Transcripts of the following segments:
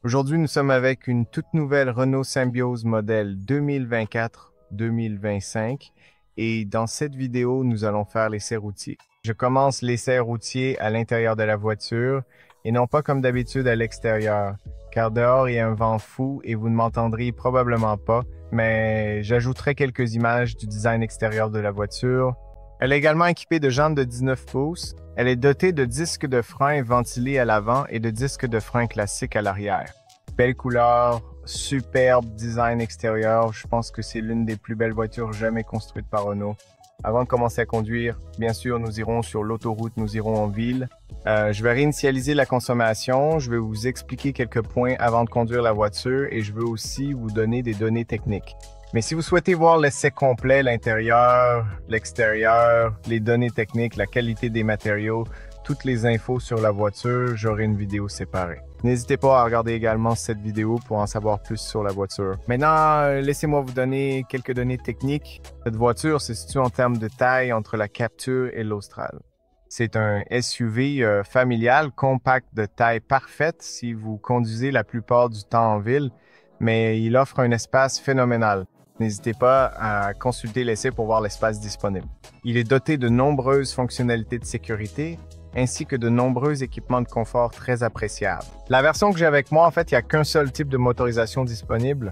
Aujourd'hui, nous sommes avec une toute nouvelle Renault Symbiose modèle 2024-2025 et dans cette vidéo, nous allons faire l'essai routier. Je commence l'essai routier à l'intérieur de la voiture et non pas comme d'habitude à l'extérieur, car dehors il y a un vent fou et vous ne m'entendrez probablement pas, mais j'ajouterai quelques images du design extérieur de la voiture. Elle est également équipée de jantes de 19 pouces. Elle est dotée de disques de frein ventilés à l'avant et de disques de frein classiques à l'arrière. Belle couleur, superbe design extérieur. Je pense que c'est l'une des plus belles voitures jamais construites par Renault. Avant de commencer à conduire, bien sûr, nous irons sur l'autoroute, nous irons en ville. Je vais réinitialiser la consommation. Je vais vous expliquer quelques points avant de conduire la voiture et je veux aussi vous donner des données techniques. Mais si vous souhaitez voir l'essai complet, l'intérieur, l'extérieur, les données techniques, la qualité des matériaux, toutes les infos sur la voiture, j'aurai une vidéo séparée. N'hésitez pas à regarder également cette vidéo pour en savoir plus sur la voiture. Maintenant, laissez-moi vous donner quelques données techniques. Cette voiture se situe en termes de taille entre la Captur et l'Austral. C'est un SUV familial, compact de taille parfaite si vous conduisez la plupart du temps en ville, mais il offre un espace phénoménal. N'hésitez pas à consulter l'essai pour voir l'espace disponible. Il est doté de nombreuses fonctionnalités de sécurité, ainsi que de nombreux équipements de confort très appréciables. La version que j'ai avec moi, en fait, il n'y a qu'un seul type de motorisation disponible.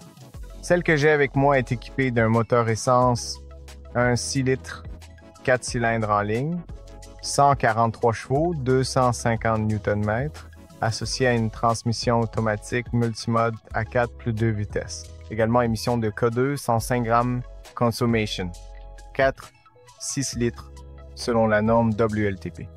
Celle que j'ai avec moi est équipée d'un moteur essence, un 6 litres, 4 cylindres en ligne, 143 chevaux, 250 Nm, associé à une transmission automatique multimode à 4 plus 2 vitesses. Également émission de CO2, 105 grammes consommation, 6 litres selon la norme WLTP.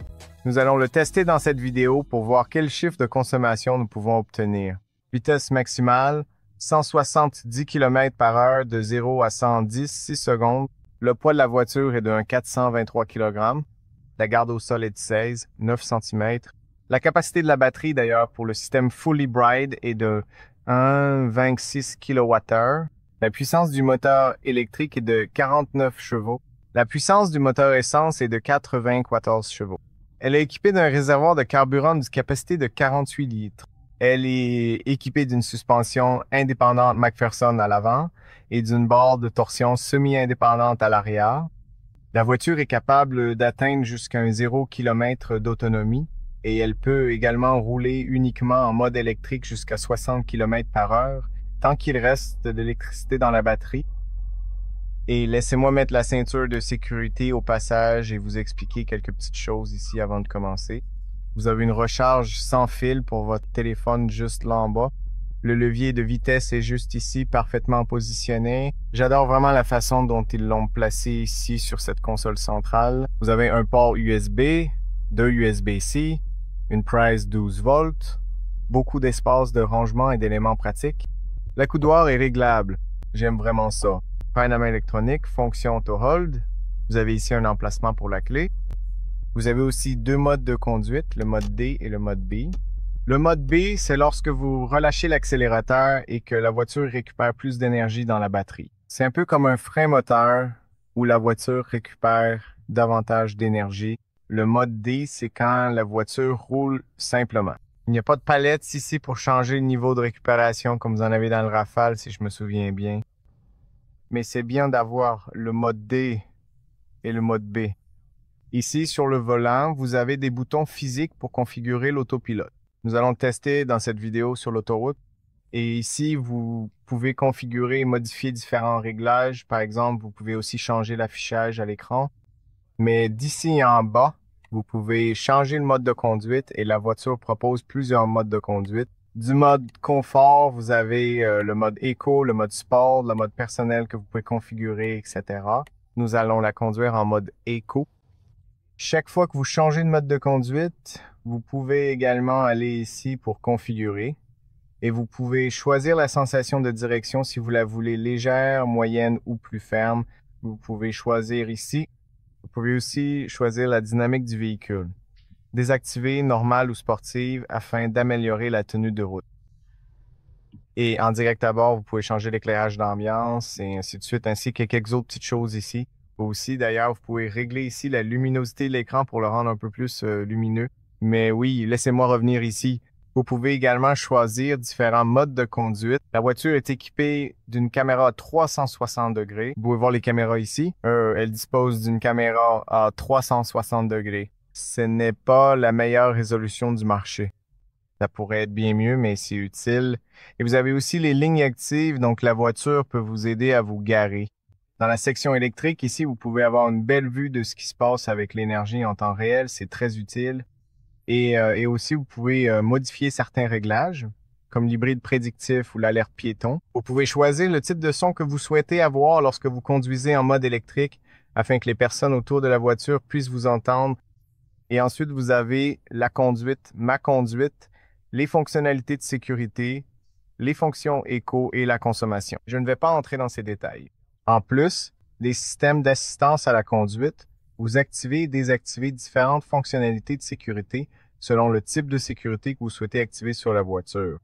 Nous allons le tester dans cette vidéo pour voir quel chiffre de consommation nous pouvons obtenir. Vitesse maximale, 170 km/h de 0 à 110, 6 secondes. Le poids de la voiture est de 423 kg. La garde au sol est de 16, 9 cm. La capacité de la batterie, d'ailleurs, pour le système Full Hybrid est de 1,26 kWh. La puissance du moteur électrique est de 49 chevaux. La puissance du moteur essence est de 94 chevaux. Elle est équipée d'un réservoir de carburant d'une capacité de 48 litres. Elle est équipée d'une suspension indépendante McPherson à l'avant et d'une barre de torsion semi-indépendante à l'arrière. La voiture est capable d'atteindre jusqu'à un 0 km d'autonomie et elle peut également rouler uniquement en mode électrique jusqu'à 60 km/h tant qu'il reste de l'électricité dans la batterie. Et laissez-moi mettre la ceinture de sécurité au passage et vous expliquer quelques petites choses ici avant de commencer. Vous avez une recharge sans fil pour votre téléphone juste là en bas. Le levier de vitesse est juste ici, parfaitement positionné. J'adore vraiment la façon dont ils l'ont placé ici sur cette console centrale. Vous avez un port USB, deux USB-C, une prise 12 volts, beaucoup d'espace de rangement et d'éléments pratiques. L'accoudoir est réglable. J'aime vraiment ça. Frein à main électronique, fonction auto-hold. Vous avez ici un emplacement pour la clé. Vous avez aussi deux modes de conduite, le mode D et le mode B. Le mode B, c'est lorsque vous relâchez l'accélérateur et que la voiture récupère plus d'énergie dans la batterie. C'est un peu comme un frein moteur où la voiture récupère davantage d'énergie. Le mode D, c'est quand la voiture roule simplement. Il n'y a pas de palette ici pour changer le niveau de récupération comme vous en avez dans le Rafale, si je me souviens bien. Mais c'est bien d'avoir le mode D et le mode B. Ici, sur le volant, vous avez des boutons physiques pour configurer l'autopilote. Nous allons le tester dans cette vidéo sur l'autoroute. Et ici, vous pouvez configurer et modifier différents réglages. Par exemple, vous pouvez aussi changer l'affichage à l'écran. Mais d'ici en bas, vous pouvez changer le mode de conduite et la voiture propose plusieurs modes de conduite. Du mode confort, vous avez le mode éco, le mode sport, le mode personnel que vous pouvez configurer, etc. Nous allons la conduire en mode éco. Chaque fois que vous changez de mode de conduite, vous pouvez également aller ici pour configurer. Et vous pouvez choisir la sensation de direction si vous la voulez légère, moyenne ou plus ferme. Vous pouvez choisir ici. Vous pouvez aussi choisir la dynamique du véhicule. Désactiver normale ou sportive afin d'améliorer la tenue de route. Et en direct à bord, vous pouvez changer l'éclairage d'ambiance et ainsi de suite, ainsi que quelques autres petites choses ici. Aussi, d'ailleurs, vous pouvez régler ici la luminosité de l'écran pour le rendre un peu plus lumineux. Mais oui, laissez-moi revenir ici. Vous pouvez également choisir différents modes de conduite. La voiture est équipée d'une caméra à 360 degrés. Vous pouvez voir les caméras ici. Elle dispose d'une caméra à 360 degrés. Ce n'est pas la meilleure résolution du marché. Ça pourrait être bien mieux, mais c'est utile. Et vous avez aussi les lignes actives, donc la voiture peut vous aider à vous garer. Dans la section électrique, ici, vous pouvez avoir une belle vue de ce qui se passe avec l'énergie en temps réel. C'est très utile. Et aussi, vous pouvez modifier certains réglages, comme l'hybride prédictif ou l'alerte piéton. Vous pouvez choisir le type de son que vous souhaitez avoir lorsque vous conduisez en mode électrique, afin que les personnes autour de la voiture puissent vous entendre. Et ensuite, vous avez la conduite, ma conduite, les fonctionnalités de sécurité, les fonctions éco et la consommation. Je ne vais pas entrer dans ces détails. En plus, les systèmes d'assistance à la conduite, vous activez et désactivez différentes fonctionnalités de sécurité selon le type de sécurité que vous souhaitez activer sur la voiture.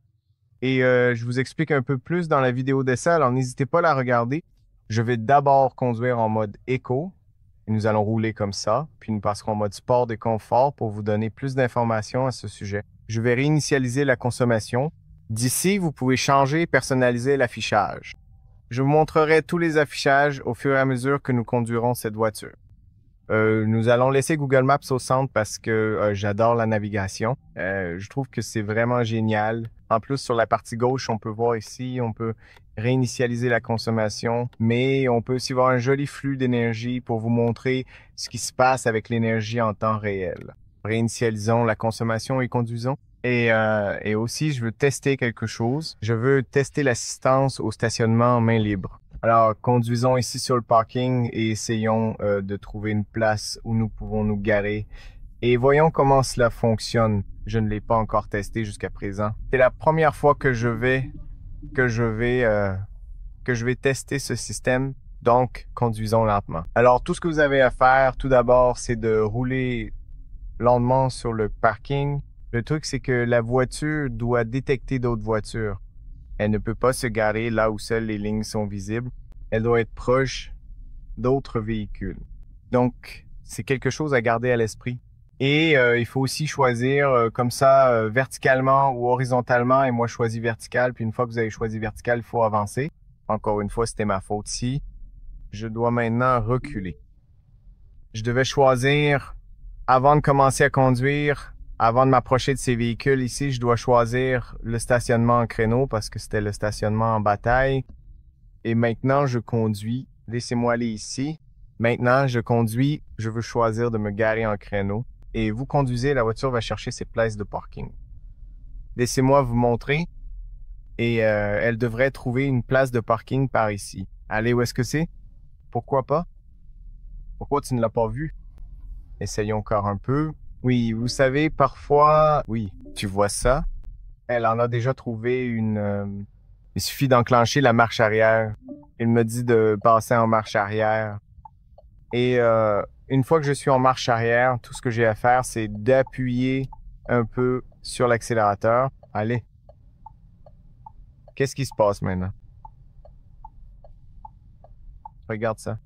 Et je vous explique un peu plus dans la vidéo d'essai, alors n'hésitez pas à la regarder. Je vais d'abord conduire en mode éco. Et nous allons rouler comme ça, puis nous passerons en mode sport et confort pour vous donner plus d'informations à ce sujet. Je vais réinitialiser la consommation. D'ici, vous pouvez changer et personnaliser l'affichage. Je vous montrerai tous les affichages au fur et à mesure que nous conduirons cette voiture. Nous allons laisser Google Maps au centre parce que j'adore la navigation. Je trouve que c'est vraiment génial. En plus, sur la partie gauche, on peut voir ici, on peut réinitialiser la consommation, mais on peut aussi voir un joli flux d'énergie pour vous montrer ce qui se passe avec l'énergie en temps réel. Réinitialisons la consommation et conduisons. Et aussi, je veux tester quelque chose. Je veux tester l'assistance au stationnement en main libre. Alors, conduisons ici sur le parking et essayons de trouver une place où nous pouvons nous garer. Et voyons comment cela fonctionne. Je ne l'ai pas encore testé jusqu'à présent. C'est la première fois que je vais tester ce système. Donc, conduisons lentement. Alors, tout ce que vous avez à faire, tout d'abord, c'est de rouler lentement sur le parking. Le truc, c'est que la voiture doit détecter d'autres voitures. Elle ne peut pas se garer là où seules les lignes sont visibles. Elle doit être proche d'autres véhicules. Donc, c'est quelque chose à garder à l'esprit. Et il faut aussi choisir comme ça, verticalement ou horizontalement. Et moi, je choisis vertical. Puis une fois que vous avez choisi vertical, il faut avancer. Encore une fois, c'était ma faute ici. Je dois maintenant reculer. Je devais choisir, avant de commencer à conduire, avant de m'approcher de ces véhicules ici, je dois choisir le stationnement en créneau parce que c'était le stationnement en bataille. Et maintenant, je conduis. Laissez-moi aller ici. Maintenant, je conduis. Je veux choisir de me garer en créneau. Et vous conduisez, la voiture va chercher ses places de parking. Laissez-moi vous montrer. Et elle devrait trouver une place de parking par ici. Allez, où est-ce que c'est? Pourquoi pas? Pourquoi tu ne l'as pas vu? Essayons encore un peu. Oui, vous savez, parfois... Oui, tu vois ça? Elle en a déjà trouvé une... Il suffit d'enclencher la marche arrière. Il me dit de passer en marche arrière. Et une fois que je suis en marche arrière, tout ce que j'ai à faire, c'est d'appuyer un peu sur l'accélérateur. Allez. Qu'est-ce qui se passe maintenant? Regarde ça.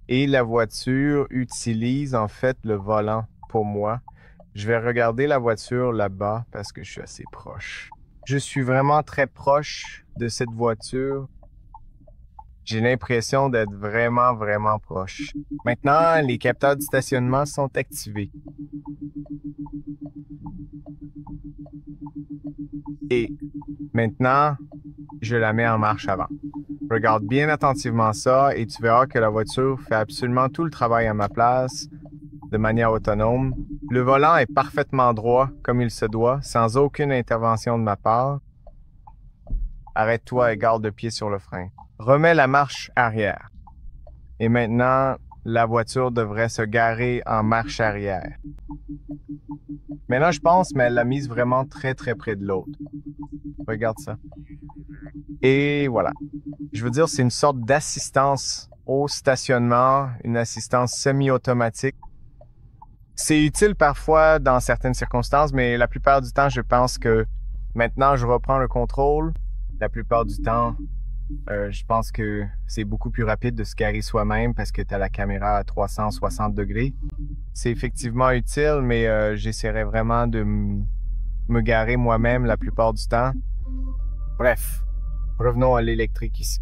Et la voiture utilise en fait le volant pour moi. Je vais regarder la voiture là-bas parce que je suis assez proche. Je suis vraiment très proche de cette voiture. J'ai l'impression d'être vraiment, vraiment proche. Maintenant, les capteurs de stationnement sont activés. Et maintenant, je la mets en marche avant. Regarde bien attentivement ça et tu verras que la voiture fait absolument tout le travail à ma place de manière autonome. Le volant est parfaitement droit comme il se doit, sans aucune intervention de ma part. Arrête-toi et garde le pied sur le frein. Remets la marche arrière. Et maintenant, la voiture devrait se garer en marche arrière. Maintenant, je pense, mais elle l'a mise vraiment très, très près de l'autre. Regarde ça. Et voilà. Je veux dire, c'est une sorte d'assistance au stationnement, une assistance semi-automatique. C'est utile parfois dans certaines circonstances, mais la plupart du temps, je pense que maintenant, je reprends le contrôle. La plupart du temps, je pense que c'est beaucoup plus rapide de se garer soi-même parce que tu as la caméra à 360 degrés. C'est effectivement utile, mais j'essaierai vraiment de me garer moi-même la plupart du temps. Bref, revenons à l'électrique ici.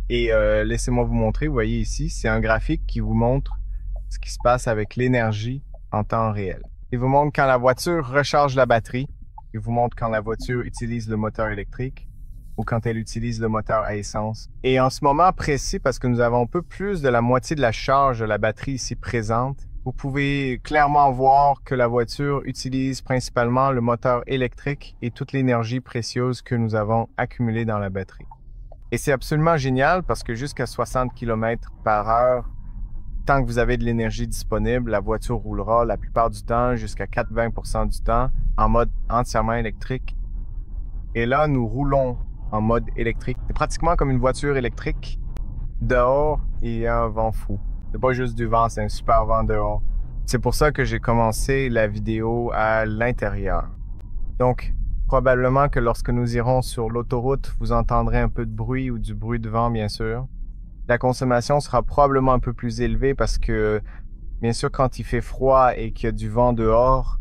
Et laissez-moi vous montrer, vous voyez ici, c'est un graphique qui vous montre ce qui se passe avec l'énergie en temps réel. Il vous montre quand la voiture recharge la batterie, il vous montre quand la voiture utilise le moteur électrique ou quand elle utilise le moteur à essence. Et en ce moment précis, parce que nous avons un peu plus de la moitié de la charge de la batterie ici présente, vous pouvez clairement voir que la voiture utilise principalement le moteur électrique et toute l'énergie précieuse que nous avons accumulée dans la batterie. Et c'est absolument génial parce que jusqu'à 60 km par heure, tant que vous avez de l'énergie disponible, la voiture roulera la plupart du temps, jusqu'à 80% du temps, en mode entièrement électrique. Et là, nous roulons en mode électrique. C'est pratiquement comme une voiture électrique. Dehors, il y a un vent fou. C'est pas juste du vent, c'est un super vent dehors. C'est pour ça que j'ai commencé la vidéo à l'intérieur. Donc, probablement que lorsque nous irons sur l'autoroute, vous entendrez un peu de bruit ou du bruit de vent, bien sûr. La consommation sera probablement un peu plus élevée parce que, bien sûr, quand il fait froid et qu'il y a du vent dehors,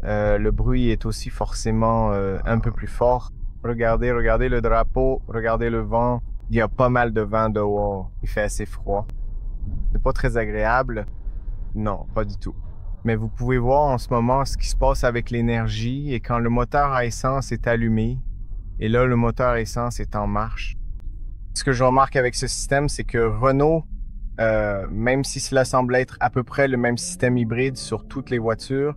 le bruit est aussi forcément un peu plus fort. Regardez le drapeau, regardez le vent. Il y a pas mal de vent dehors. Il fait assez froid. C'est pas très agréable. Non, pas du tout. Mais vous pouvez voir en ce moment ce qui se passe avec l'énergie et quand le moteur à essence est allumé et là, le moteur à essence est en marche. Ce que je remarque avec ce système, c'est que Renault, même si cela semble être à peu près le même système hybride sur toutes les voitures,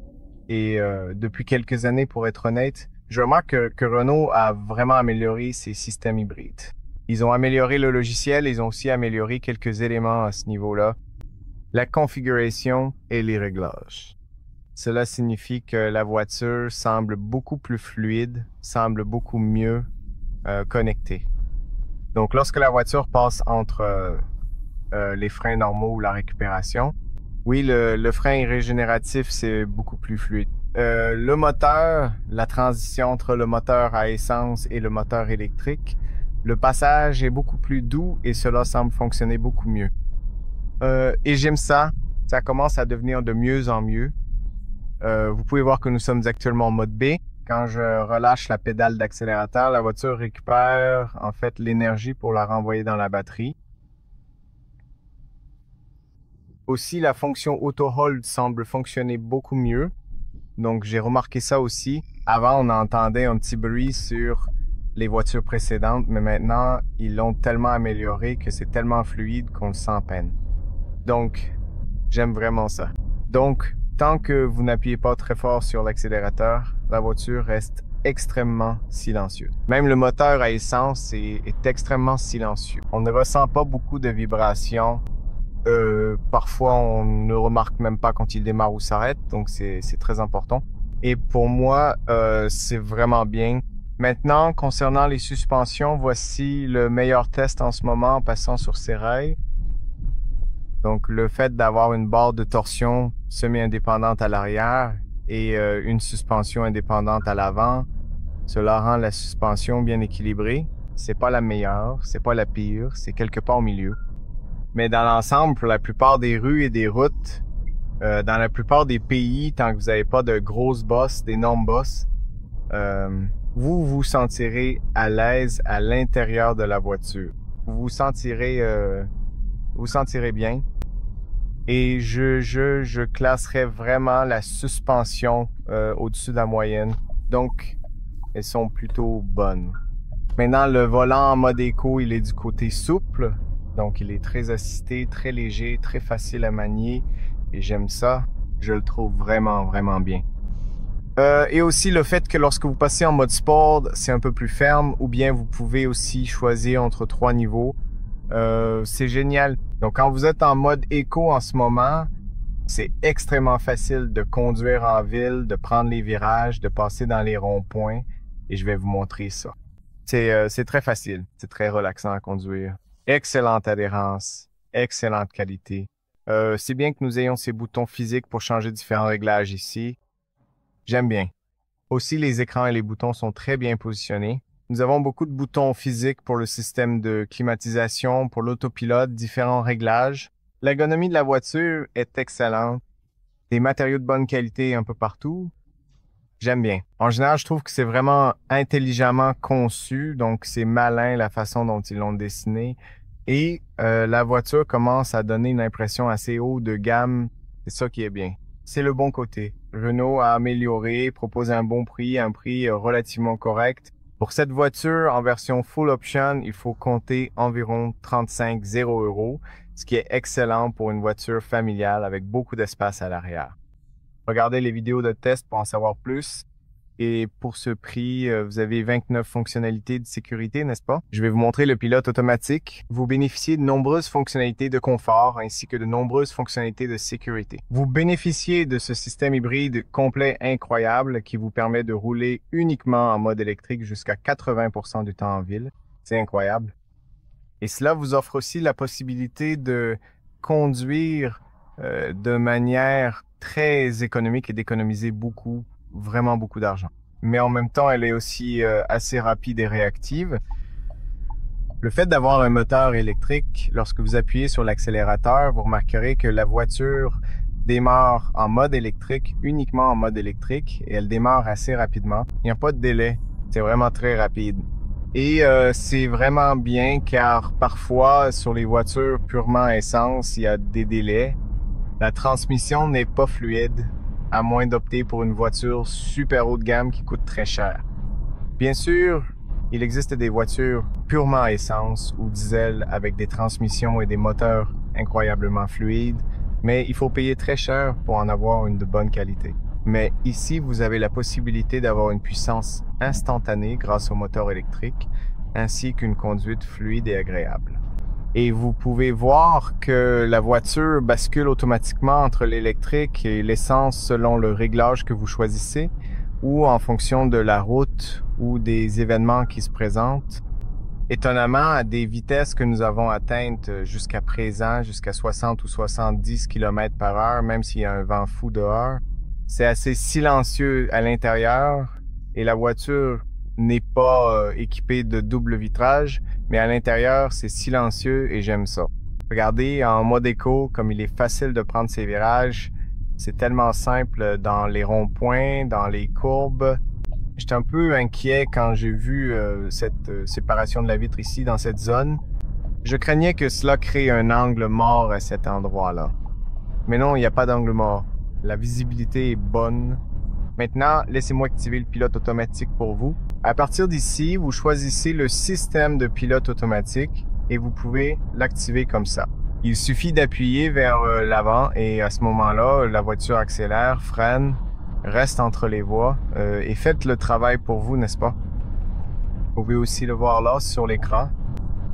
et depuis quelques années, pour être honnête, je remarque que Renault a vraiment amélioré ses systèmes hybrides. Ils ont amélioré le logiciel, ils ont aussi amélioré quelques éléments à ce niveau-là. La configuration et les réglages. Cela signifie que la voiture semble beaucoup plus fluide, semble beaucoup mieux connectée. Donc, lorsque la voiture passe entre les freins normaux ou la récupération, oui, le frein régénératif, c'est beaucoup plus fluide. Le moteur, la transition entre le moteur à essence et le moteur électrique, le passage est beaucoup plus doux et cela semble fonctionner beaucoup mieux. Et j'aime ça. Ça commence à devenir de mieux en mieux. Vous pouvez voir que nous sommes actuellement en mode B. Quand je relâche la pédale d'accélérateur, la voiture récupère en fait l'énergie pour la renvoyer dans la batterie. Aussi, la fonction auto-hold semble fonctionner beaucoup mieux. Donc, j'ai remarqué ça aussi. Avant, on entendait un petit bruit sur les voitures précédentes, mais maintenant, ils l'ont tellement amélioré que c'est tellement fluide qu'on le sent à peine. Donc, j'aime vraiment ça. Donc, tant que vous n'appuyez pas très fort sur l'accélérateur, la voiture reste extrêmement silencieuse. Même le moteur à essence est extrêmement silencieux. On ne ressent pas beaucoup de vibrations. Parfois, on ne remarque même pas quand il démarre ou s'arrête, donc c'est très important. Et pour moi, c'est vraiment bien. Maintenant, concernant les suspensions, voici le meilleur test en ce moment en passant sur ces rails. Donc, le fait d'avoir une barre de torsion semi-indépendante à l'arrière et une suspension indépendante à l'avant, cela rend la suspension bien équilibrée. C'est pas la meilleure, c'est pas la pire, c'est quelque part au milieu. Mais dans l'ensemble, pour la plupart des rues et des routes, dans la plupart des pays, tant que vous n'avez pas de grosses bosses, d'énormes bosses, vous vous sentirez à l'aise à l'intérieur de la voiture. Vous vous sentirez bien. Et je classerais vraiment la suspension au-dessus de la moyenne. Donc, elles sont plutôt bonnes. Maintenant, le volant en mode éco, il est du côté souple. Donc, il est très assisté, très léger, très facile à manier. Et j'aime ça. Je le trouve vraiment, vraiment bien. Et aussi le fait que lorsque vous passez en mode sport, c'est un peu plus ferme. Ou bien vous pouvez aussi choisir entre 3 niveaux. C'est génial. Donc, quand vous êtes en mode éco en ce moment, c'est extrêmement facile de conduire en ville, de prendre les virages, de passer dans les ronds-points. Et je vais vous montrer ça. C'est très facile. C'est très relaxant à conduire. Excellente adhérence. Excellente qualité. C'est bien que nous ayons ces boutons physiques pour changer différents réglages ici. J'aime bien. Aussi, les écrans et les boutons sont très bien positionnés. Nous avons beaucoup de boutons physiques pour le système de climatisation, pour l'autopilote, différents réglages. L'ergonomie de la voiture est excellente. Des matériaux de bonne qualité un peu partout. J'aime bien. En général, je trouve que c'est vraiment intelligemment conçu, donc c'est malin la façon dont ils l'ont dessiné. Et la voiture commence à donner une impression assez haut de gamme. C'est ça qui est bien. C'est le bon côté. Renault a amélioré, propose un bon prix, un prix relativement correct. Pour cette voiture en version full option, il faut compter environ 35,0 €, ce qui est excellent pour une voiture familiale avec beaucoup d'espace à l'arrière. Regardez les vidéos de test pour en savoir plus. Et pour ce prix, vous avez 29 fonctionnalités de sécurité, n'est-ce pas? Je vais vous montrer le pilote automatique. Vous bénéficiez de nombreuses fonctionnalités de confort ainsi que de nombreuses fonctionnalités de sécurité. Vous bénéficiez de ce système hybride complet incroyable qui vous permet de rouler uniquement en mode électrique jusqu'à 80% du temps en ville. C'est incroyable. Et cela vous offre aussi la possibilité de conduire de manière très économique et d'économiser beaucoup, vraiment beaucoup d'argent. Mais en même temps, elle est aussi assez rapide et réactive. Le fait d'avoir un moteur électrique, lorsque vous appuyez sur l'accélérateur, vous remarquerez que la voiture démarre en mode électrique, uniquement en mode électrique, et elle démarre assez rapidement. Il n'y a pas de délai, c'est vraiment très rapide. Et c'est vraiment bien car parfois, sur les voitures purement essence, il y a des délais. La transmission n'est pas fluide, à moins d'opter pour une voiture super haut de gamme qui coûte très cher. Bien sûr, il existe des voitures purement essence ou diesel avec des transmissions et des moteurs incroyablement fluides, mais il faut payer très cher pour en avoir une de bonne qualité. Mais ici, vous avez la possibilité d'avoir une puissance instantanée grâce au moteur électrique, ainsi qu'une conduite fluide et agréable. Et vous pouvez voir que la voiture bascule automatiquement entre l'électrique et l'essence selon le réglage que vous choisissez ou en fonction de la route ou des événements qui se présentent. Étonnamment, à des vitesses que nous avons atteintes jusqu'à présent, jusqu'à 60 ou 70 km/h, même s'il y a un vent fou dehors, c'est assez silencieux à l'intérieur et la voiture n'est pas équipée de double vitrage, mais à l'intérieur, c'est silencieux et j'aime ça. Regardez, en mode éco, comme il est facile de prendre ses virages, c'est tellement simple dans les ronds-points, dans les courbes. J'étais un peu inquiet quand j'ai vu cette séparation de la vitre ici, dans cette zone. Je craignais que cela crée un angle mort à cet endroit-là. Mais non, il n'y a pas d'angle mort. La visibilité est bonne. Maintenant, laissez-moi activer le pilote automatique pour vous. À partir d'ici, vous choisissez le système de pilote automatique et vous pouvez l'activer comme ça. Il suffit d'appuyer vers l'avant et à ce moment-là, la voiture accélère, freine, reste entre les voies et faites le travail pour vous, n'est-ce pas? Vous pouvez aussi le voir là sur l'écran.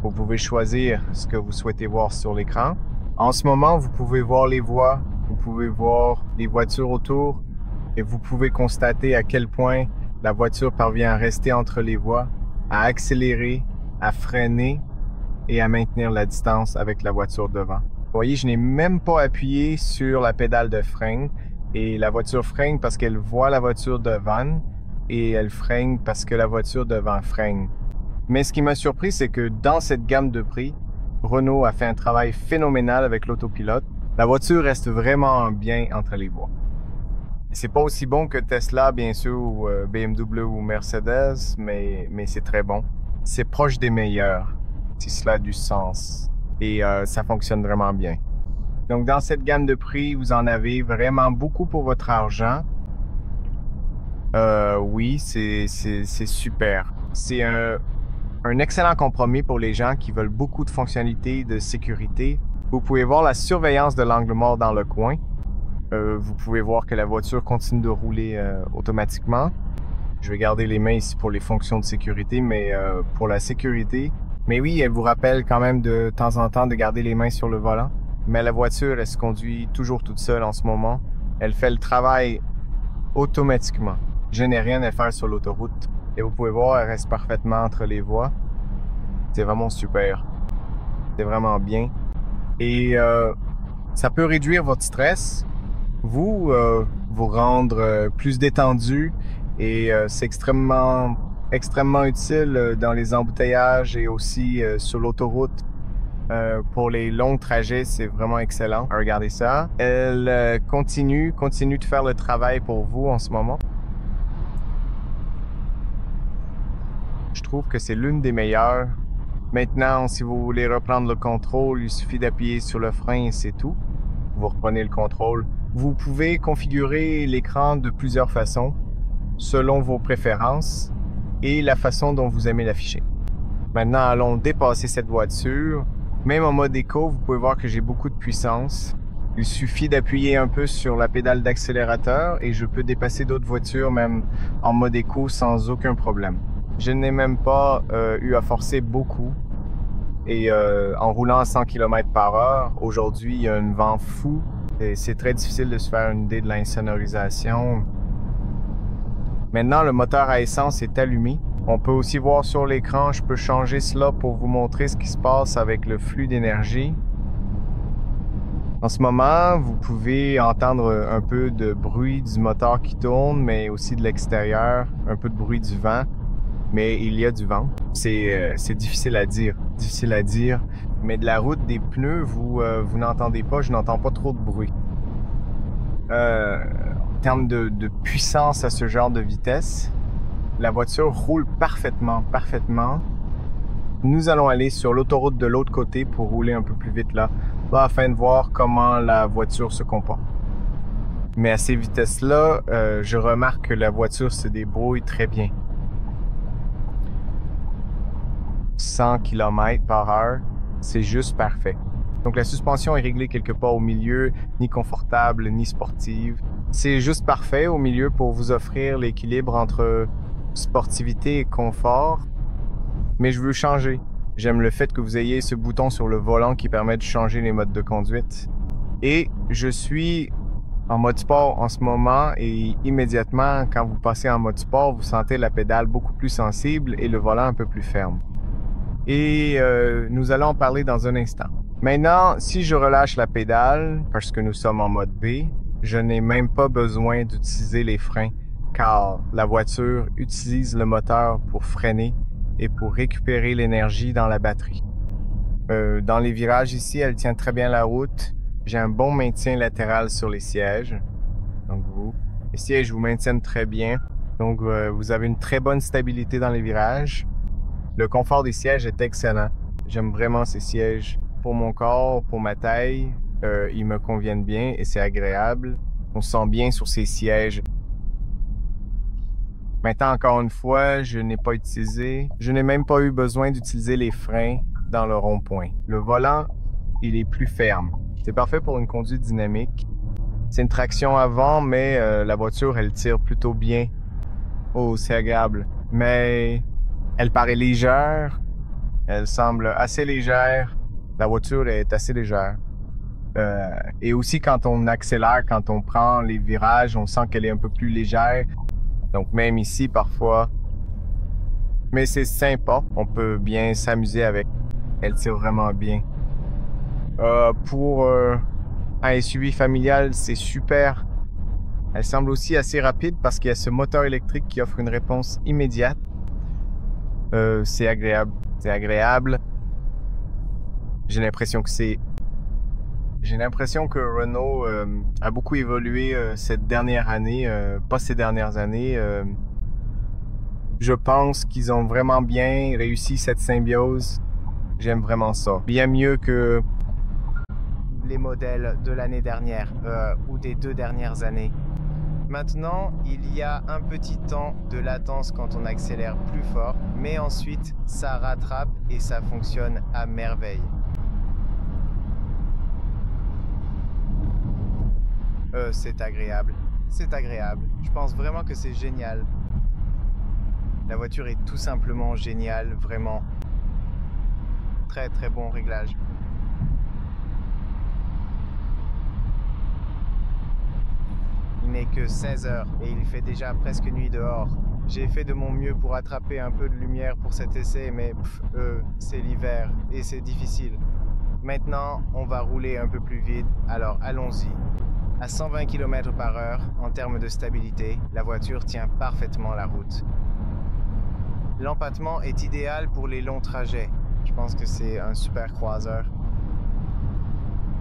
Vous pouvez choisir ce que vous souhaitez voir sur l'écran. En ce moment, vous pouvez voir les voies, vous pouvez voir les voitures autour et vous pouvez constater à quel point la voiture parvient à rester entre les voies, à accélérer, à freiner et à maintenir la distance avec la voiture devant. Vous voyez, je n'ai même pas appuyé sur la pédale de frein et la voiture freine parce qu'elle voit la voiture devant et elle freine parce que la voiture devant freine. Mais ce qui m'a surpris, c'est que dans cette gamme de prix, Renault a fait un travail phénoménal avec l'autopilote. La voiture reste vraiment bien entre les voies. C'est pas aussi bon que Tesla, bien sûr, ou BMW ou Mercedes, mais c'est très bon. C'est proche des meilleurs, si cela a du sens. Et ça fonctionne vraiment bien. Donc, dans cette gamme de prix, vous en avez vraiment beaucoup pour votre argent. Oui, c'est super. C'est un excellent compromis pour les gens qui veulent beaucoup de fonctionnalités de sécurité. Vous pouvez voir la surveillance de l'angle mort dans le coin. Vous pouvez voir que la voiture continue de rouler automatiquement. Je vais garder les mains ici pour les fonctions de sécurité, mais pour la sécurité. Mais oui, elle vous rappelle quand même de temps en temps de garder les mains sur le volant. Mais la voiture, elle se conduit toujours toute seule en ce moment. Elle fait le travail automatiquement. Je n'ai rien à faire sur l'autoroute. Et vous pouvez voir, elle reste parfaitement entre les voies. C'est vraiment super. C'est vraiment bien. Et ça peut réduire votre stress, vous rendre plus détendu et c'est extrêmement utile dans les embouteillages et aussi sur l'autoroute. Pour les longs trajets, c'est vraiment excellent. Regardez ça. Elle continue de faire le travail pour vous en ce moment. trouve que c'est l'une des meilleures. Maintenant, si vous voulez reprendre le contrôle, il suffit d'appuyer sur le frein et c'est tout. Vous reprenez le contrôle. Vous pouvez configurer l'écran de plusieurs façons, selon vos préférences et la façon dont vous aimez l'afficher. Maintenant, allons dépasser cette voiture. Même en mode éco, vous pouvez voir que j'ai beaucoup de puissance. Il suffit d'appuyer un peu sur la pédale d'accélérateur et je peux dépasser d'autres voitures même en mode éco sans aucun problème. Je n'ai même pas eu à forcer beaucoup. Et en roulant à 100 km/h, aujourd'hui, il y a un vent fou. Et c'est très difficile de se faire une idée de l'insonorisation. Maintenant, le moteur à essence est allumé. On peut aussi voir sur l'écran, je peux changer cela pour vous montrer ce qui se passe avec le flux d'énergie. En ce moment, vous pouvez entendre un peu de bruit du moteur qui tourne, mais aussi de l'extérieur, un peu de bruit du vent. Mais il y a du vent. C'est difficile à dire. Mais de la route, des pneus, vous n'entendez pas, je n'entends pas trop de bruit. En termes de puissance à ce genre de vitesse, la voiture roule parfaitement. Nous allons aller sur l'autoroute de l'autre côté pour rouler un peu plus vite là, afin de voir comment la voiture se comporte. Mais à ces vitesses-là, je remarque que la voiture se débrouille très bien. 100 km/h, c'est juste parfait. Donc la suspension est réglée quelque part au milieu, ni confortable, ni sportive. C'est juste parfait au milieu pour vous offrir l'équilibre entre sportivité et confort. Mais je veux changer. J'aime le fait que vous ayez ce bouton sur le volant qui permet de changer les modes de conduite. Et je suis en mode sport en ce moment et immédiatement, quand vous passez en mode sport, vous sentez la pédale beaucoup plus sensible et le volant un peu plus ferme. Et nous allons en parler dans un instant. Maintenant, si je relâche la pédale, parce que nous sommes en mode B, je n'ai même pas besoin d'utiliser les freins, car la voiture utilise le moteur pour freiner et pour récupérer l'énergie dans la batterie. Dans les virages ici, elle tient très bien la route. J'ai un bon maintien latéral sur les sièges. Donc les sièges vous maintiennent très bien. Donc vous avez une très bonne stabilité dans les virages. Le confort des sièges est excellent. J'aime vraiment ces sièges. Pour mon corps, pour ma taille, ils me conviennent bien et c'est agréable. On se sent bien sur ces sièges. Maintenant, encore une fois, je n'ai même pas eu besoin d'utiliser les freins dans le rond-point. Le volant, il est plus ferme. C'est parfait pour une conduite dynamique. C'est une traction avant, mais la voiture, elle tire plutôt bien. Oh, c'est agréable. Mais elle paraît légère. Elle semble assez légère. La voiture est assez légère. Et aussi, quand on accélère, quand on prend les virages, on sent qu'elle est un peu plus légère. Donc même ici, parfois. Mais c'est sympa. On peut bien s'amuser avec. Elle tire vraiment bien. Pour un SUV familial, c'est super. Elle semble aussi assez rapide parce qu'il y a ce moteur électrique qui offre une réponse immédiate. C'est agréable. C'est agréable. J'ai l'impression que Renault a beaucoup évolué cette dernière année, pas ces dernières années. Je pense qu'ils ont vraiment bien réussi cette symbiose. J'aime vraiment ça. Bien mieux que les modèles de l'année dernière ou des 2 dernières années. Maintenant, il y a un petit temps de latence quand on accélère plus fort, mais ensuite, ça rattrape et ça fonctionne à merveille. C'est agréable. C'est agréable. Je pense vraiment que c'est génial. La voiture est tout simplement géniale, vraiment. Très très bon réglage. Il n'est que 16 h et il fait déjà presque nuit dehors. J'ai fait de mon mieux pour attraper un peu de lumière pour cet essai, mais c'est l'hiver et c'est difficile. Maintenant, on va rouler un peu plus vite, alors allons-y. À 120 km/h, en termes de stabilité, la voiture tient parfaitement la route. L'empattement est idéal pour les longs trajets. Je pense que c'est un super croiseur.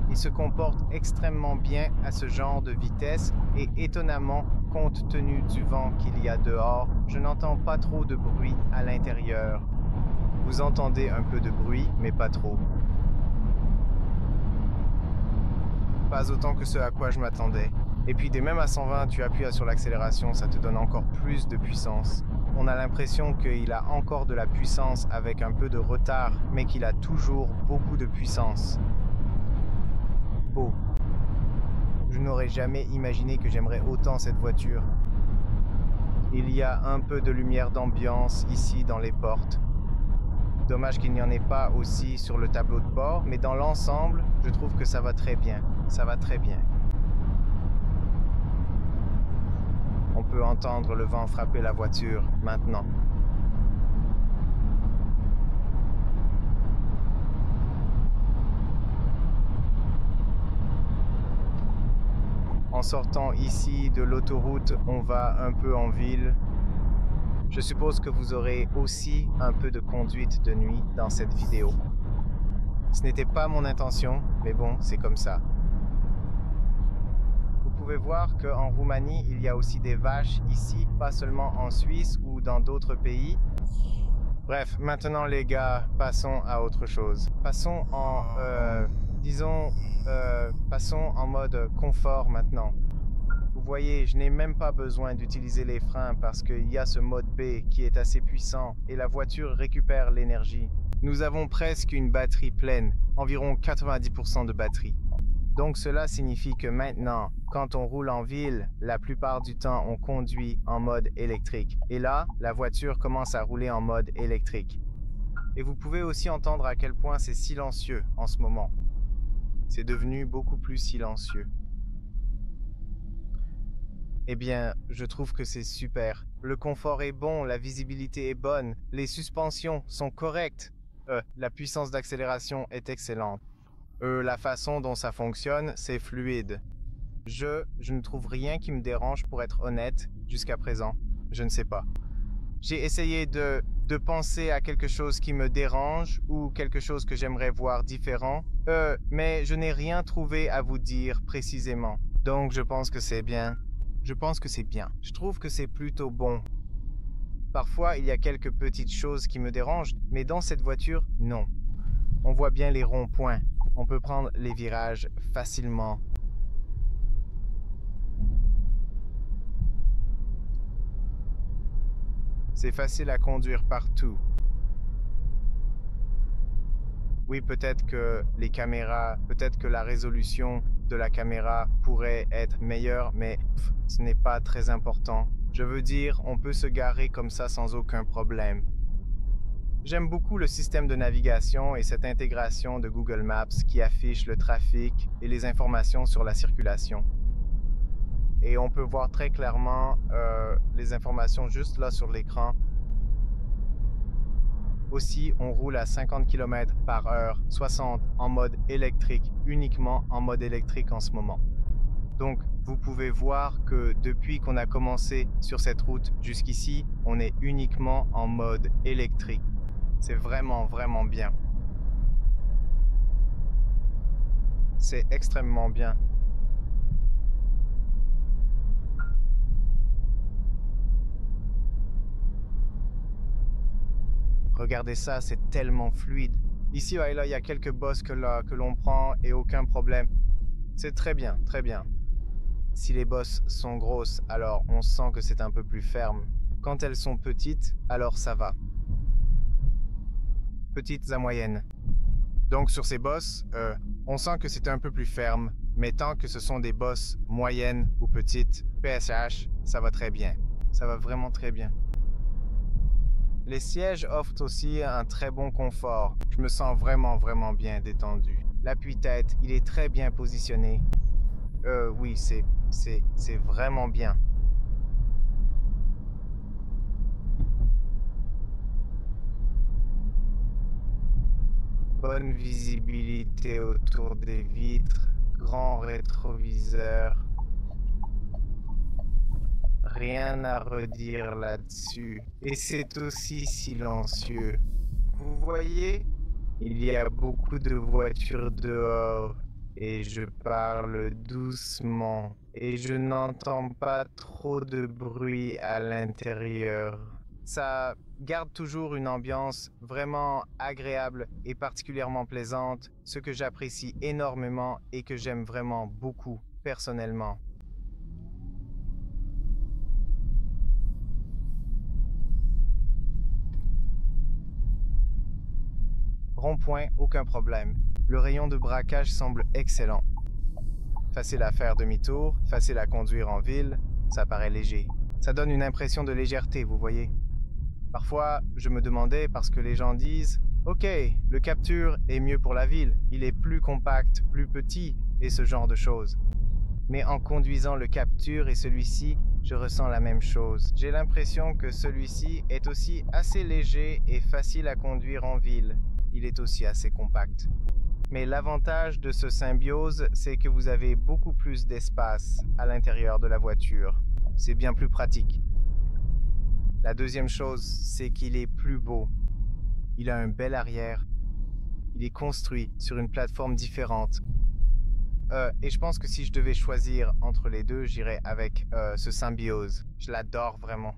Il se comporte extrêmement bien à ce genre de vitesse et étonnamment, compte tenu du vent qu'il y a dehors, je n'entends pas trop de bruit à l'intérieur. Vous entendez un peu de bruit, mais pas trop. Pas autant que ce à quoi je m'attendais. Et puis dès même à 120, tu appuies sur l'accélération, ça te donne encore plus de puissance. On a l'impression qu'il a encore de la puissance avec un peu de retard, mais qu'il a toujours beaucoup de puissance. Beau. Je n'aurais jamais imaginé que j'aimerais autant cette voiture. Il y a un peu de lumière d'ambiance ici dans les portes. Dommage qu'il n'y en ait pas aussi sur le tableau de bord, mais dans l'ensemble, je trouve que ça va très bien. Ça va très bien. On peut entendre le vent frapper la voiture maintenant. En sortant ici de l'autoroute, on va un peu en ville. Je suppose que vous aurez aussi un peu de conduite de nuit dans cette vidéo. Ce n'était pas mon intention, mais bon, c'est comme ça. Vous pouvez voir qu'en Roumanie, il y a aussi des vaches ici, pas seulement en Suisse ou dans d'autres pays. Bref, maintenant les gars, passons à autre chose. Passons en, passons en mode confort maintenant. Vous voyez, je n'ai même pas besoin d'utiliser les freins parce qu'il y a ce mode B qui est assez puissant et la voiture récupère l'énergie. Nous avons presque une batterie pleine, environ 90% de batterie. Donc cela signifie que maintenant, quand on roule en ville, la plupart du temps on conduit en mode électrique. Et là, la voiture commence à rouler en mode électrique. Et vous pouvez aussi entendre à quel point c'est silencieux en ce moment. C'est devenu beaucoup plus silencieux. Eh bien, je trouve que c'est super. Le confort est bon, la visibilité est bonne, les suspensions sont correctes. La puissance d'accélération est excellente. La façon dont ça fonctionne, c'est fluide. Je ne trouve rien qui me dérange pour être honnête jusqu'à présent. Je ne sais pas. J'ai essayé de penser à quelque chose qui me dérange ou quelque chose que j'aimerais voir différent, mais je n'ai rien trouvé à vous dire précisément. Donc je pense que c'est bien. Je pense que c'est bien. Je trouve que c'est plutôt bon. Parfois, il y a quelques petites choses qui me dérangent, mais dans cette voiture, non. On voit bien les ronds-points. On peut prendre les virages facilement. C'est facile à conduire partout. Oui, peut-être que les caméras, peut-être que la résolution de la caméra pourrait être meilleure, mais ce n'est pas très important. Je veux dire, on peut se garer comme ça sans aucun problème. J'aime beaucoup le système de navigation et cette intégration de Google Maps qui affiche le trafic et les informations sur la circulation. Et on peut voir très clairement les informations juste là sur l'écran. Aussi, on roule à 50 km/h, 60 en mode électrique, uniquement en mode électrique en ce moment. Donc, vous pouvez voir que depuis qu'on a commencé sur cette route jusqu'ici, on est uniquement en mode électrique. C'est vraiment, vraiment bien. C'est extrêmement bien. Regardez ça, c'est tellement fluide. Ici, là, il y a quelques bosses que l'on prend et aucun problème. C'est très bien, très bien. Si les bosses sont grosses, alors on sent que c'est un peu plus ferme. Quand elles sont petites, alors ça va. Petites à moyennes. Donc sur ces bosses, on sent que c'est un peu plus ferme, mais tant que ce sont des bosses moyennes ou petites, PSH, ça va très bien. Ça va vraiment très bien. Les sièges offrent aussi un très bon confort. Je me sens vraiment, vraiment bien détendu. L'appui-tête, il est très bien positionné. Oui, c'est vraiment bien. Bonne visibilité autour des vitres, grand rétroviseur. Rien à redire là-dessus. Et c'est aussi silencieux. Vous voyez, il y a beaucoup de voitures dehors. et je parle doucement et je n'entends pas trop de bruit à l'intérieur. Ça garde toujours une ambiance vraiment agréable et particulièrement plaisante, ce que j'apprécie énormément et que j'aime vraiment beaucoup personnellement. Rond-point, aucun problème. Le rayon de braquage semble excellent. Facile à faire demi-tour, facile à conduire en ville, ça paraît léger. Ça donne une impression de légèreté, vous voyez. Parfois, je me demandais parce que les gens disent OK, le Capture est mieux pour la ville, il est plus compact, plus petit et ce genre de choses. Mais en conduisant le Capture et celui-ci, je ressens la même chose. J'ai l'impression que celui-ci est aussi assez léger et facile à conduire en ville. Il est aussi assez compact. Mais l'avantage de ce Symbiose, c'est que vous avez beaucoup plus d'espace à l'intérieur de la voiture. C'est bien plus pratique. La deuxième chose, c'est qu'il est plus beau. Il a un bel arrière. Il est construit sur une plateforme différente. Et je pense que si je devais choisir entre les deux, j'irais avec ce Symbiose. Je l'adore vraiment.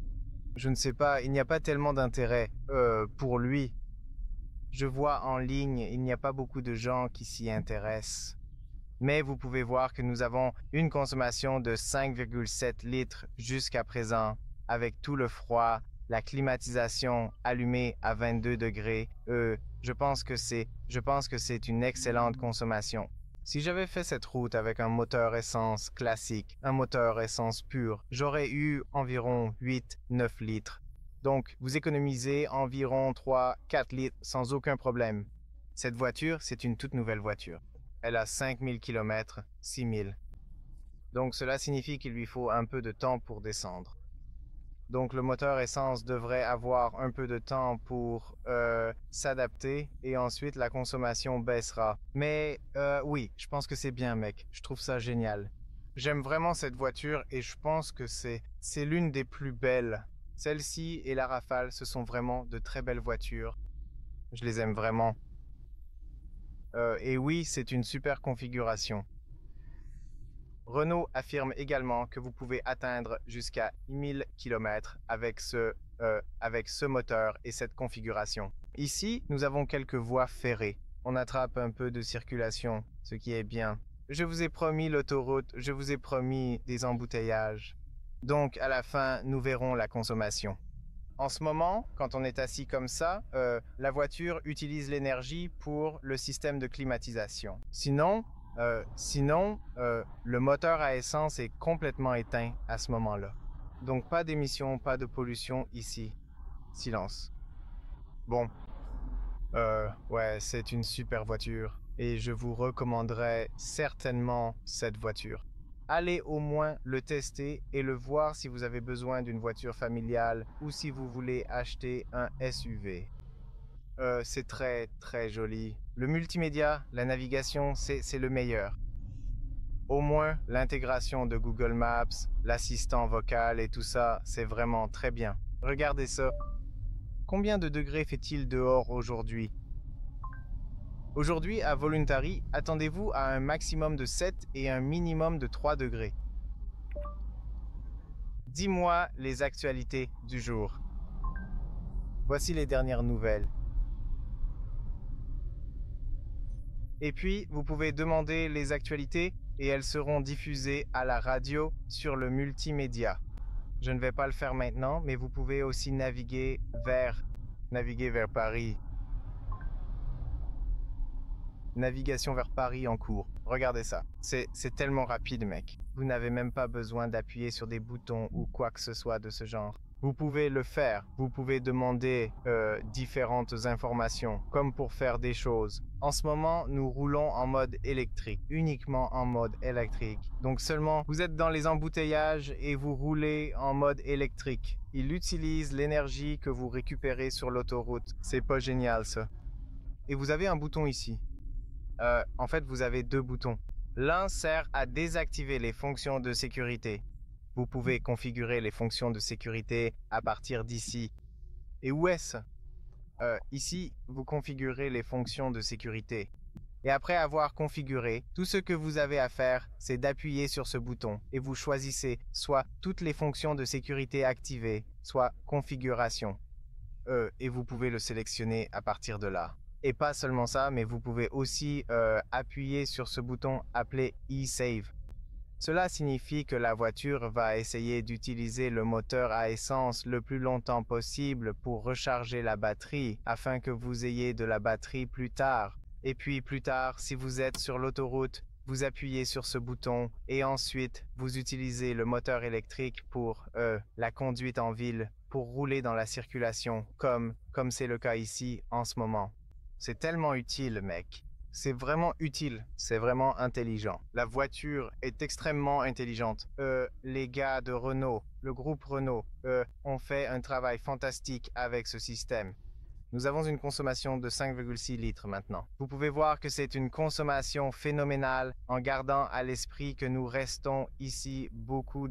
Je ne sais pas, il n'y a pas tellement d'intérêt pour lui. Je vois en ligne, il n'y a pas beaucoup de gens qui s'y intéressent. Mais vous pouvez voir que nous avons une consommation de 5,7 litres jusqu'à présent, avec tout le froid, la climatisation allumée à 22 degrés. Je pense que c'est une excellente consommation. Si j'avais fait cette route avec un moteur essence classique, un moteur essence pur, j'aurais eu environ 8-9 litres. Donc, vous économisez environ 3-4 litres sans aucun problème. Cette voiture, c'est une toute nouvelle voiture. Elle a 5000 km, 6000. Donc cela signifie qu'il lui faut un peu de temps pour descendre. Donc le moteur essence devrait avoir un peu de temps pour s'adapter et ensuite la consommation baissera. Mais oui, je pense que c'est bien, mec. Je trouve ça génial. J'aime vraiment cette voiture et je pense que c'est l'une des plus belles. Celle-ci et la Rafale, ce sont vraiment de très belles voitures. Je les aime vraiment. Et oui, c'est une super configuration. Renault affirme également que vous pouvez atteindre jusqu'à 1000 km avec ce moteur et cette configuration. Ici, nous avons quelques voies ferrées. On attrape un peu de circulation, ce qui est bien. Je vous ai promis l'autoroute, je vous ai promis des embouteillages. Donc, à la fin, nous verrons la consommation. En ce moment, quand on est assis comme ça, la voiture utilise l'énergie pour le système de climatisation. Sinon, le moteur à essence est complètement éteint à ce moment-là. Donc pas d'émissions, pas de pollution ici. Silence. Bon, ouais, c'est une super voiture et je vous recommanderais certainement cette voiture. Allez au moins le tester et le voir si vous avez besoin d'une voiture familiale ou si vous voulez acheter un SUV. C'est très très joli. Le multimédia, la navigation, c'est le meilleur. Au moins, l'intégration de Google Maps, l'assistant vocal et tout ça, c'est vraiment très bien. Regardez ça. Combien de degrés fait-il dehors aujourd'hui? Aujourd'hui, à Voluntary, attendez-vous à un maximum de 7 et un minimum de 3 degrés. Dis-moi les actualités du jour. Voici les dernières nouvelles. Et puis, vous pouvez demander les actualités et elles seront diffusées à la radio sur le multimédia. Je ne vais pas le faire maintenant, mais vous pouvez aussi naviguer vers Paris. Navigation vers Paris en cours. Regardez ça. C'est tellement rapide, mec. Vous n'avez même pas besoin d'appuyer sur des boutons ou quoi que ce soit de ce genre. Vous pouvez le faire. Vous pouvez demander différentes informations, comme pour faire des choses. En ce moment, nous roulons en mode électrique, uniquement en mode électrique. Donc seulement, vous êtes dans les embouteillages et vous roulez en mode électrique. Il utilise l'énergie que vous récupérez sur l'autoroute. C'est pas génial, ça. Et vous avez un bouton ici. En fait, vous avez deux boutons. L'un sert à désactiver les fonctions de sécurité. Vous pouvez configurer les fonctions de sécurité à partir d'ici. Et où est-ce? Ici, vous configurez les fonctions de sécurité. Et après avoir configuré, tout ce que vous avez à faire, c'est d'appuyer sur ce bouton et vous choisissez soit toutes les fonctions de sécurité activées, soit configuration. Et vous pouvez le sélectionner à partir de là. Et pas seulement ça, mais vous pouvez aussi appuyer sur ce bouton appelé eSave. Cela signifie que la voiture va essayer d'utiliser le moteur à essence le plus longtemps possible pour recharger la batterie afin que vous ayez de la batterie plus tard. Et puis plus tard, si vous êtes sur l'autoroute, vous appuyez sur ce bouton et ensuite vous utilisez le moteur électrique pour la conduite en ville, pour rouler dans la circulation, comme c'est le cas ici en ce moment. C'est tellement utile, mec. C'est vraiment utile, c'est vraiment intelligent. La voiture est extrêmement intelligente. Les gars de Renault, le groupe Renault, ont fait un travail fantastique avec ce système. Nous avons une consommation de 5,6 litres maintenant. Vous pouvez voir que c'est une consommation phénoménale en gardant à l'esprit que nous restons ici beaucoup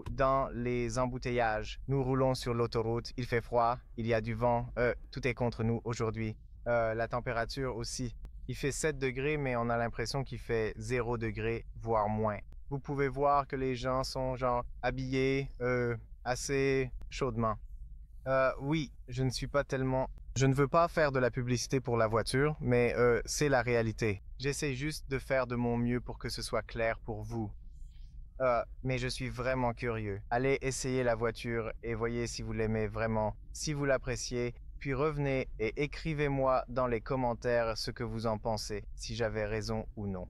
dans les embouteillages. Nous roulons sur l'autoroute, il fait froid, il y a du vent, tout est contre nous aujourd'hui. La température aussi. Il fait 7 degrés, mais on a l'impression qu'il fait 0 degré, voire moins. Vous pouvez voir que les gens sont habillés assez chaudement. Oui, je ne veux pas faire de la publicité pour la voiture, mais c'est la réalité. J'essaie juste de faire de mon mieux pour que ce soit clair pour vous. Mais je suis vraiment curieux. Allez essayer la voiture et voyez si vous l'aimez vraiment, si vous l'appréciez. Puis revenez et écrivez-moi dans les commentaires ce que vous en pensez, si j'avais raison ou non.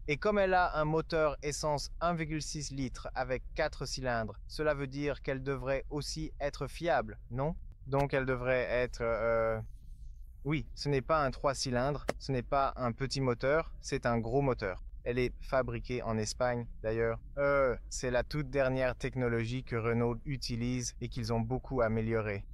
Et comme elle a un moteur essence 1,6 litres avec 4 cylindres, cela veut dire qu'elle devrait aussi être fiable, non? Donc elle devrait être... Oui, ce n'est pas un 3 cylindres, ce n'est pas un petit moteur, c'est un gros moteur. Elle est fabriquée en Espagne, d'ailleurs. C'est la toute dernière technologie que Renault utilise et qu'ils ont beaucoup améliorée.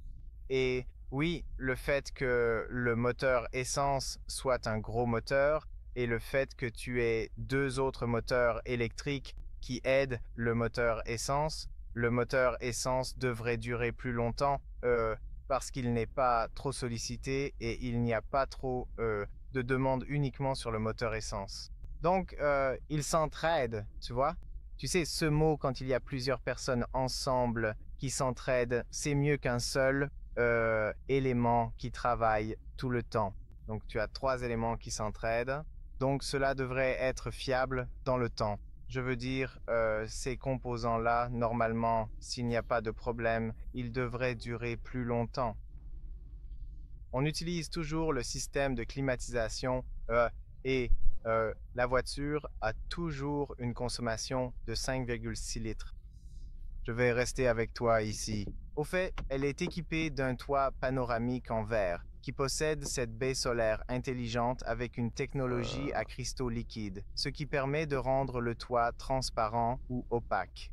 Et oui, le fait que le moteur essence soit un gros moteur et le fait que tu aies 2 autres moteurs électriques qui aident le moteur essence devrait durer plus longtemps parce qu'il n'est pas trop sollicité et il n'y a pas trop de demandes uniquement sur le moteur essence. Donc, ils s'entraident, tu vois? Tu sais, ce mot, quand il y a plusieurs personnes ensemble qui s'entraident, c'est mieux qu'un seul élément qui travaille tout le temps. Donc tu as 3 éléments qui s'entraident. Donc cela devrait être fiable dans le temps. Je veux dire, ces composants-là, normalement, s'il n'y a pas de problème, ils devraient durer plus longtemps. On utilise toujours le système de climatisation et la voiture a toujours une consommation de 5,6 litres. Je vais rester avec toi ici. Au fait, elle est équipée d'un toit panoramique en verre qui possède cette baie solaire intelligente avec une technologie à cristaux liquides, ce qui permet de rendre le toit transparent ou opaque.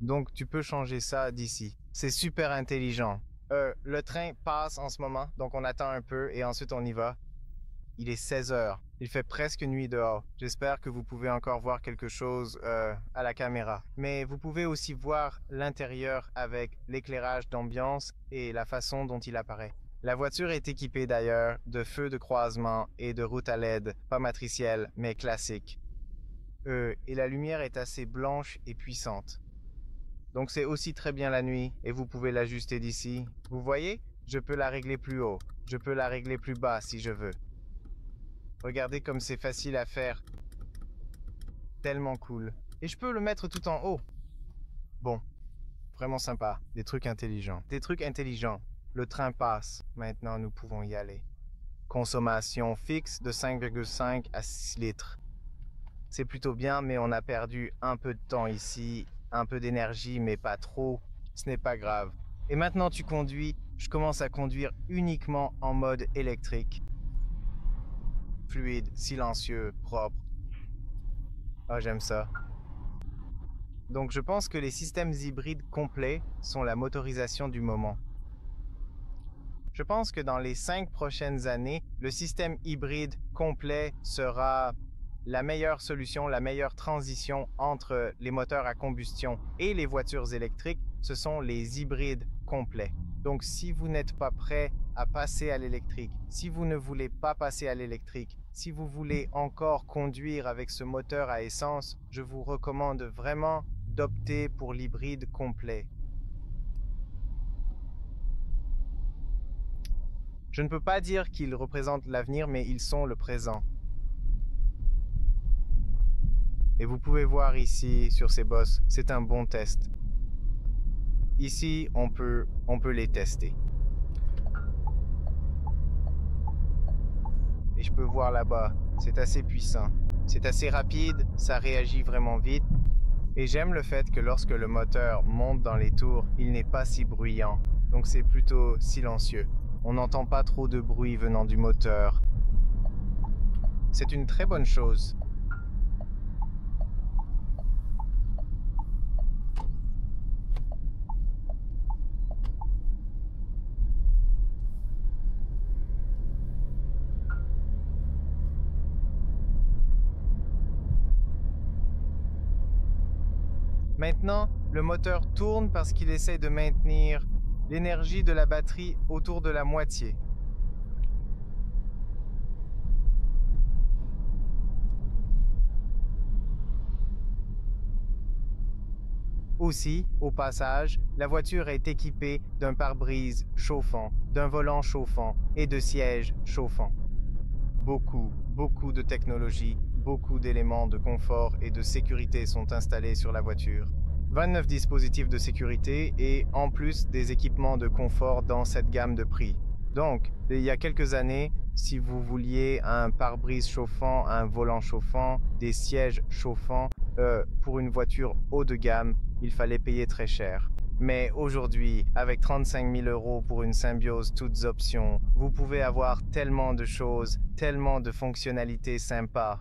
Donc tu peux changer ça d'ici. C'est super intelligent. Le train passe en ce moment, donc on attend un peu et ensuite on y va. Il est 16 heures. Il fait presque nuit dehors. J'espère que vous pouvez encore voir quelque chose à la caméra. Mais vous pouvez aussi voir l'intérieur avec l'éclairage d'ambiance et la façon dont il apparaît. La voiture est équipée d'ailleurs de feux de croisement et de routes à LED, pas matricielles, mais classiques. Et la lumière est assez blanche et puissante. Donc c'est aussi très bien la nuit et vous pouvez l'ajuster d'ici. Vous voyez? Je peux la régler plus haut. Je peux la régler plus bas si je veux. Regardez comme c'est facile à faire. Tellement cool. Et je peux le mettre tout en haut. Bon. Vraiment sympa. Des trucs intelligents. Des trucs intelligents. Le train passe. Maintenant, nous pouvons y aller. Consommation fixe de 5,5 à 6 litres. C'est plutôt bien, mais on a perdu un peu de temps ici. Un peu d'énergie, mais pas trop. Ce n'est pas grave. Et maintenant, tu conduis. Je commence à conduire uniquement en mode électrique. Fluide, silencieux, propre. Ah, j'aime ça. Donc je pense que les systèmes hybrides complets sont la motorisation du moment. Je pense que dans les 5 prochaines années, le système hybride complet sera la meilleure solution, la meilleure transition entre les moteurs à combustion et les voitures électriques. Ce sont les hybrides complets. Donc si vous n'êtes pas prêt à passer à l'électrique, si vous ne voulez pas passer à l'électrique, si vous voulez encore conduire avec ce moteur à essence, je vous recommande vraiment d'opter pour l'hybride complet. Je ne peux pas dire qu'ils représentent l'avenir, mais ils sont le présent. Et vous pouvez voir ici sur ces bosses, c'est un bon test. Ici, on peut les tester. Et je peux voir là-bas, c'est assez puissant. C'est assez rapide, ça réagit vraiment vite. Et j'aime le fait que lorsque le moteur monte dans les tours, il n'est pas si bruyant. Donc c'est plutôt silencieux. On n'entend pas trop de bruit venant du moteur. C'est une très bonne chose. Maintenant, le moteur tourne parce qu'il essaie de maintenir l'énergie de la batterie autour de la moitié. Aussi, au passage, la voiture est équipée d'un pare-brise chauffant, d'un volant chauffant et de sièges chauffants. Beaucoup de technologie, beaucoup d'éléments de confort et de sécurité sont installés sur la voiture. 29 dispositifs de sécurité et en plus des équipements de confort dans cette gamme de prix. Donc, il y a quelques années, si vous vouliez un pare-brise chauffant, un volant chauffant, des sièges chauffants, pour une voiture haut de gamme, il fallait payer très cher. Mais aujourd'hui, avec 35 000 € pour une Symbiose toutes options, vous pouvez avoir tellement de choses, tellement de fonctionnalités sympas.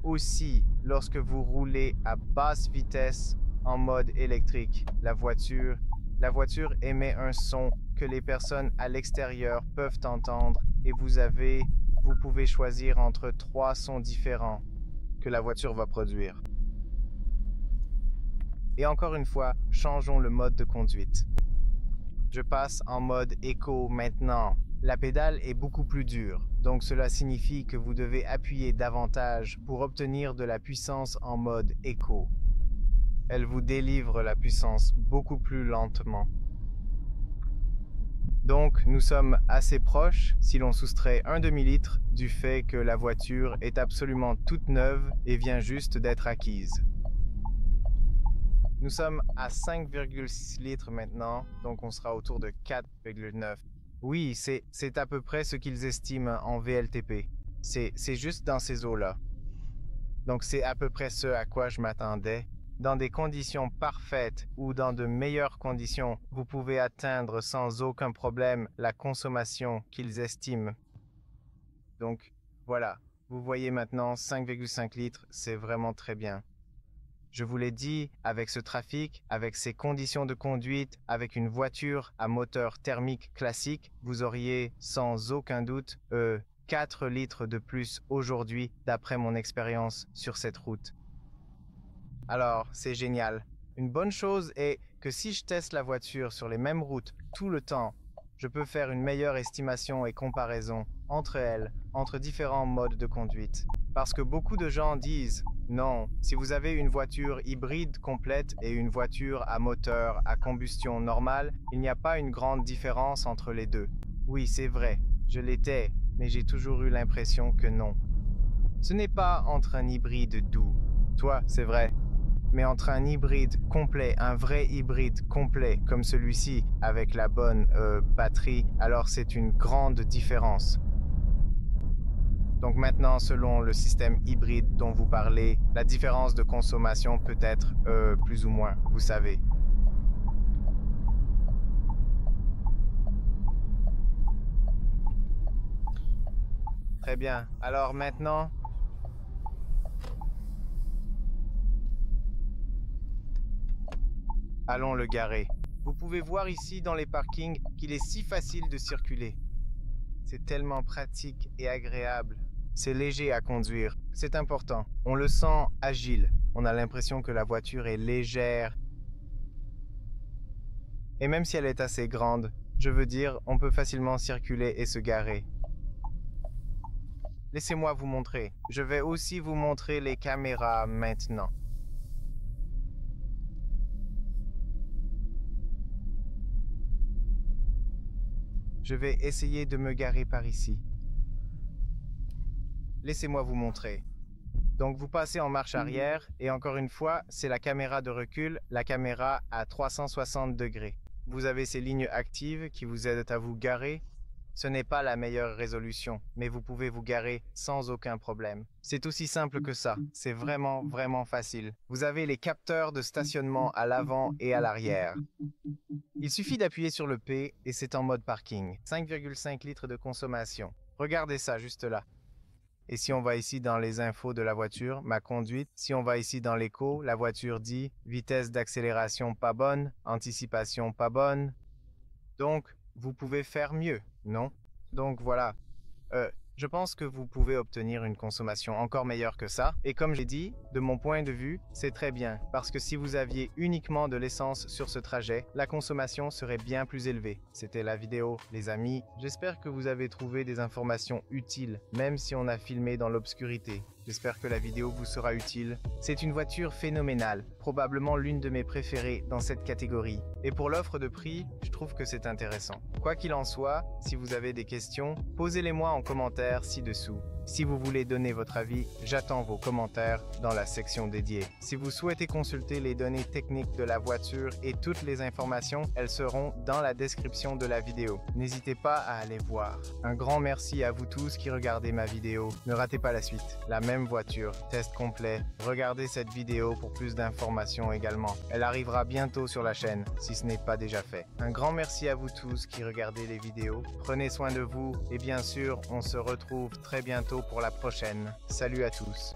Aussi, lorsque vous roulez à basse vitesse en mode électrique, la voiture émet un son que les personnes à l'extérieur peuvent entendre et vous pouvez choisir entre 3 sons différents que la voiture va produire. Et encore une fois, changeons le mode de conduite. Je passe en mode éco maintenant. La pédale est beaucoup plus dure, donc cela signifie que vous devez appuyer davantage pour obtenir de la puissance en mode éco. Elle vous délivre la puissance beaucoup plus lentement. Donc nous sommes assez proches, si l'on soustrait un demi-litre, du fait que la voiture est absolument toute neuve et vient juste d'être acquise. Nous sommes à 5,6 litres maintenant, donc on sera autour de 4,9. Oui, c'est à peu près ce qu'ils estiment en VLTP. C'est juste dans ces eaux-là. Donc c'est à peu près ce à quoi je m'attendais. Dans des conditions parfaites ou dans de meilleures conditions, vous pouvez atteindre sans aucun problème la consommation qu'ils estiment. Donc voilà, vous voyez maintenant 5,5 litres, c'est vraiment très bien. Je vous l'ai dit, avec ce trafic, avec ces conditions de conduite, avec une voiture à moteur thermique classique, vous auriez sans aucun doute 4 litres de plus aujourd'hui d'après mon expérience sur cette route. Alors, c'est génial. Une bonne chose est que si je teste la voiture sur les mêmes routes tout le temps, je peux faire une meilleure estimation et comparaison entre elles, entre différents modes de conduite. Parce que beaucoup de gens disent non, si vous avez une voiture hybride complète et une voiture à moteur à combustion normale, il n'y a pas une grande différence entre les deux. Oui, c'est vrai, je l'étais, mais j'ai toujours eu l'impression que non. Ce n'est pas entre un hybride doux, toi, c'est vrai, mais entre un hybride complet, un vrai hybride complet comme celui-ci avec la bonne batterie, alors c'est une grande différence. Donc maintenant, selon le système hybride dont vous parlez, la différence de consommation peut être plus ou moins, vous savez. Très bien. Alors maintenant, allons le garer. Vous pouvez voir ici dans les parkings qu'il est si facile de circuler. C'est tellement pratique et agréable. C'est léger à conduire. C'est important. On le sent agile. On a l'impression que la voiture est légère. Et même si elle est assez grande, je veux dire, on peut facilement circuler et se garer. Laissez-moi vous montrer. Je vais aussi vous montrer les caméras maintenant. Je vais essayer de me garer par ici. Laissez-moi vous montrer. Donc vous passez en marche arrière et encore une fois, c'est la caméra de recul, la caméra à 360 degrés. Vous avez ces lignes actives qui vous aident à vous garer. Ce n'est pas la meilleure résolution, mais vous pouvez vous garer sans aucun problème. C'est aussi simple que ça. C'est vraiment facile. Vous avez les capteurs de stationnement à l'avant et à l'arrière. Il suffit d'appuyer sur le P et c'est en mode parking. 5,5 litres de consommation. Regardez ça juste là. Et si on va ici dans les infos de la voiture, ma conduite, si on va ici dans l'écho, la voiture dit vitesse d'accélération pas bonne, anticipation pas bonne. Donc, vous pouvez faire mieux, non? Donc voilà. Je pense que vous pouvez obtenir une consommation encore meilleure que ça. Et comme j'ai dit, de mon point de vue, c'est très bien. Parce que si vous aviez uniquement de l'essence sur ce trajet, la consommation serait bien plus élevée. C'était la vidéo, les amis. J'espère que vous avez trouvé des informations utiles, même si on a filmé dans l'obscurité. J'espère que la vidéo vous sera utile. C'est une voiture phénoménale, probablement l'une de mes préférées dans cette catégorie. Et pour l'offre de prix, je trouve que c'est intéressant. Quoi qu'il en soit, si vous avez des questions, posez-les-moi en commentaire ci-dessous. Si vous voulez donner votre avis, j'attends vos commentaires dans la section dédiée. Si vous souhaitez consulter les données techniques de la voiture et toutes les informations, elles seront dans la description de la vidéo. N'hésitez pas à aller voir. Un grand merci à vous tous qui regardez ma vidéo. Ne ratez pas la suite. La même voiture, test complet. Regardez cette vidéo pour plus d'informations également. Elle arrivera bientôt sur la chaîne, si ce n'est pas déjà fait. Un grand merci à vous tous qui regardez les vidéos. Prenez soin de vous et bien sûr, on se retrouve très bientôt pour la prochaine. Salut à tous.